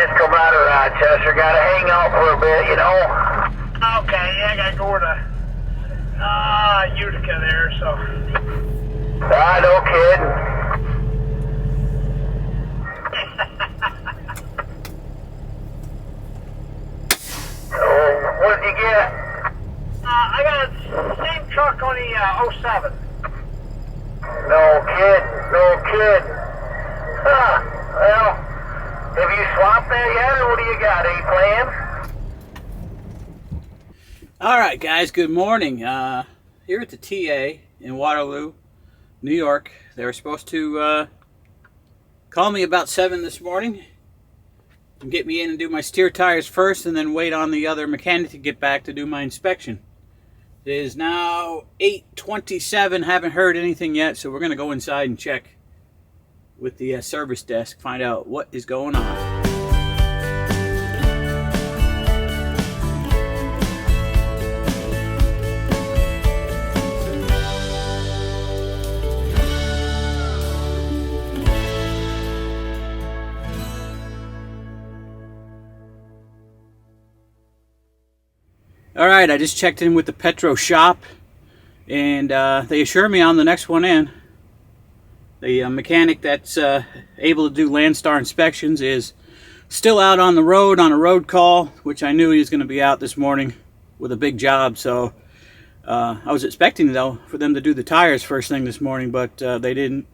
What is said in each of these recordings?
just come out of Rochester. Gotta hang out for a bit, you know. Okay, yeah, I gotta go to Utica there, so. No kidding. So, what did you get? I got the same truck, only '07. No kidding, no kidding. Huh, well, have you swapped that yet, or what do you got? Any plans? All right, guys, good morning. Here at the TA in Waterloo, New York. They were supposed to call me about 7 this morning and get me in and do my steer tires first and then wait on the other mechanic to get back to do my inspection. It is now 8:27, haven't heard anything yet, so we're going to go inside and check with the service desk, find out what is going on. Alright, I just checked in with the Petro shop, and they assure me I'm the next one in. The mechanic that's able to do Landstar inspections is still out on the road on a road call, which I knew he was going to be out this morning with a big job. So I was expecting, though, for them to do the tires first thing this morning, but they didn't.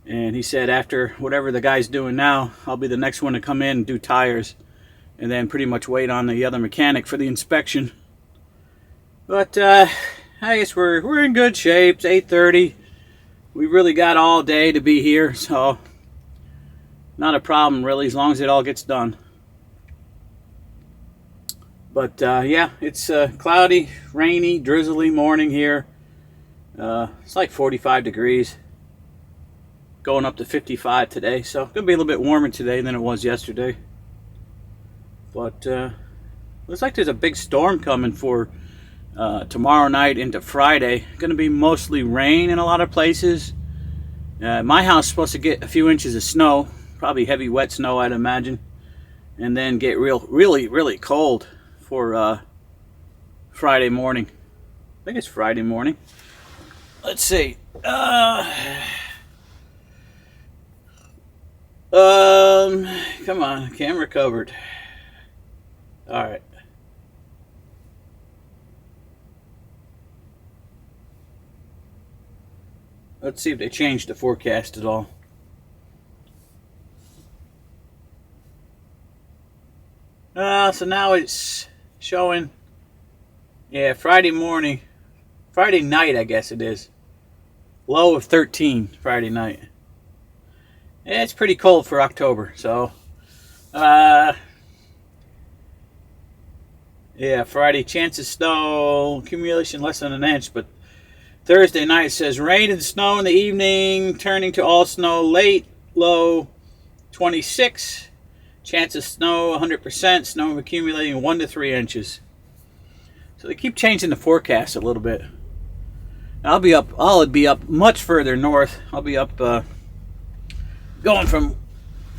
And he said after whatever the guy's doing now, I'll be the next one to come in and do tires, and then pretty much wait on the other mechanic for the inspection. But I guess we're in good shape. It's 8:30. We really got all day to be here, so not a problem really, as long as it all gets done. But yeah, it's cloudy, rainy, drizzly morning here. It's like 45 degrees, going up to 55 today, so it's gonna be a little bit warmer today than it was yesterday. But looks like there's a big storm coming for tomorrow night into Friday. Going to be mostly rain in a lot of places. My house is supposed to get a few inches of snow, probably heavy wet snow I'd imagine, and then get really cold for Friday morning. I think it's Friday morning. Let's see. Come on, camera covered. All right. Let's see if they changed the forecast at all. So now it's showing, yeah, Friday night, I guess it is. Low of 13 Friday night. Yeah, it's pretty cold for October, so yeah, Friday, chance of snow, accumulation less than an inch, but Thursday night says rain and snow in the evening, turning to all snow late, low 26. Chance of snow 100%, snow accumulating 1 to 3 inches. So they keep changing the forecast a little bit. I'll be up much further north. I'll be up going from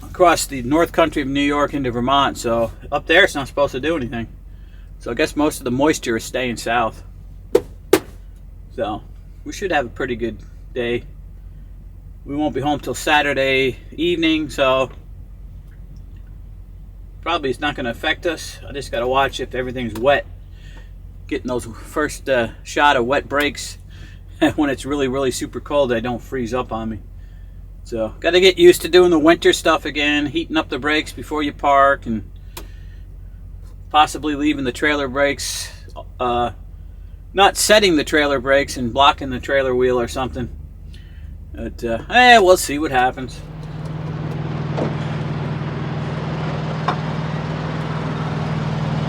across the north country of New York into Vermont. So up there it's not supposed to do anything. So I guess most of the moisture is staying south. So we should have a pretty good day. We won't be home till Saturday evening, so probably it's not going to affect us. I just got to watch if everything's wet. Getting those first shot of wet brakes when it's really super cold, they don't freeze up on me. So got to get used to doing the winter stuff again, heating up the brakes before you park, and possibly leaving the trailer brakes, not setting the trailer brakes and blocking the trailer wheel or something. But we'll see what happens.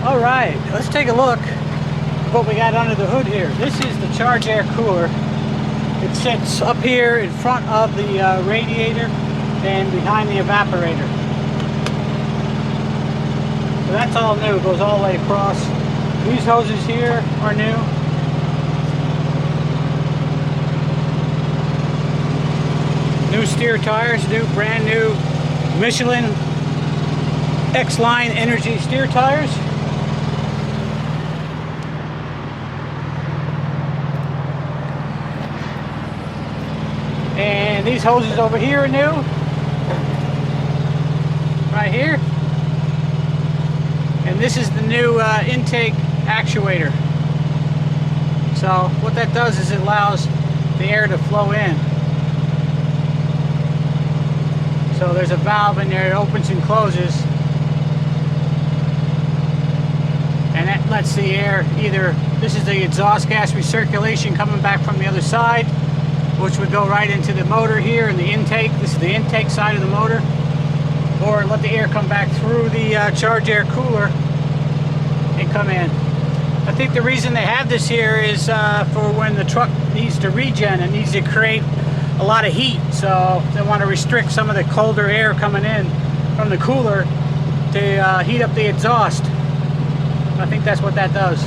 All right, let's take a look at what we got under the hood here. This is the Charge Air cooler. It sits up here in front of the radiator and behind the evaporator. So that's all new, goes all the way across. These hoses here are new. New steer tires, brand new Michelin X-Line Energy steer tires. And these hoses over here are new. Right here. And this is the new intake actuator. So what that does is it allows the air to flow in. So there's a valve in there, it opens and closes. And that lets the air either, this is the exhaust gas recirculation coming back from the other side, which would go right into the motor here and the intake. This is the intake side of the motor. Or let the air come back through the charge air cooler and come in. I think the reason they have this here is for when the truck needs to regen, it needs to create a lot of heat. So they want to restrict some of the colder air coming in from the cooler to heat up the exhaust. I think that's what that does.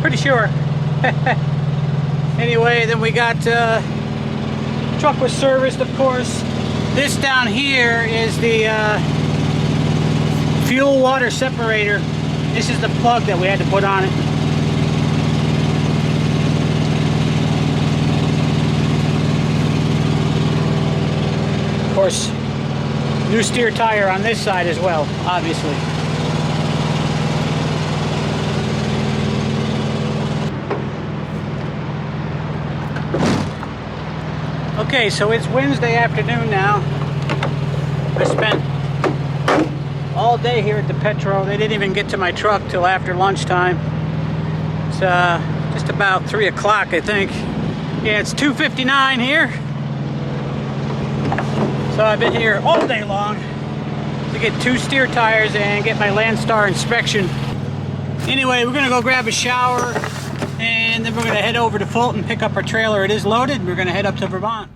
Pretty sure. Anyway, then we got truck was serviced, of course. This down here is the fuel water separator. This is the plug that we had to put on it. Of course, new steer tire on this side as well, obviously. Okay, so it's Wednesday afternoon now. I spent all day here at the Petro. They didn't even get to my truck till after lunchtime. It's just about 3 o'clock, I think. Yeah, it's 2:59 here. So I've been here all day long to get 2 steer tires and get my Landstar inspection. Anyway, we're gonna go grab a shower and then we're gonna head over to Fulton, pick up our trailer. It is loaded. We're gonna head up to Vermont.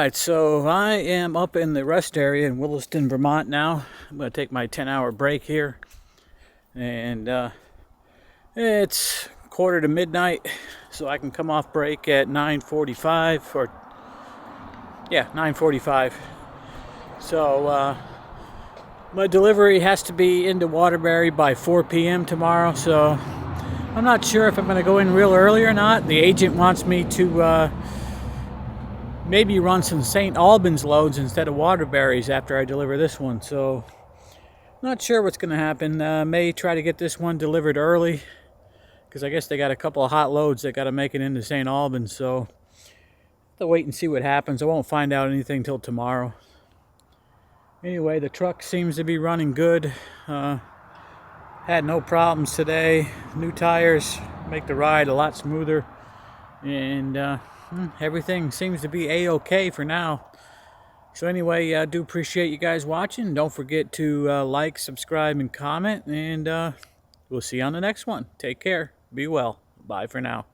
Alright, so I am up in the rest area in Williston, Vermont now. I'm going to take my 10-hour break here. And it's quarter to midnight, so I can come off break at 9:45 or yeah, 9:45. So my delivery has to be into Waterbury by 4 p.m. tomorrow, so I'm not sure if I'm going to go in real early or not. The agent wants me to maybe run some St. Albans loads instead of Waterbury's after I deliver this one, so not sure what's going to happen. May try to get this one delivered early, because I guess they got a couple of hot loads that got to make it into St. Albans, so I'll wait and see what happens. I won't find out anything till tomorrow. Anyway, the truck seems to be running good. Had no problems today. New tires make the ride a lot smoother, and everything seems to be a-okay for now. So anyway, I do appreciate you guys watching. Don't forget to like, subscribe, and comment, and we'll see you on the next one. Take care. Be well. Bye for now.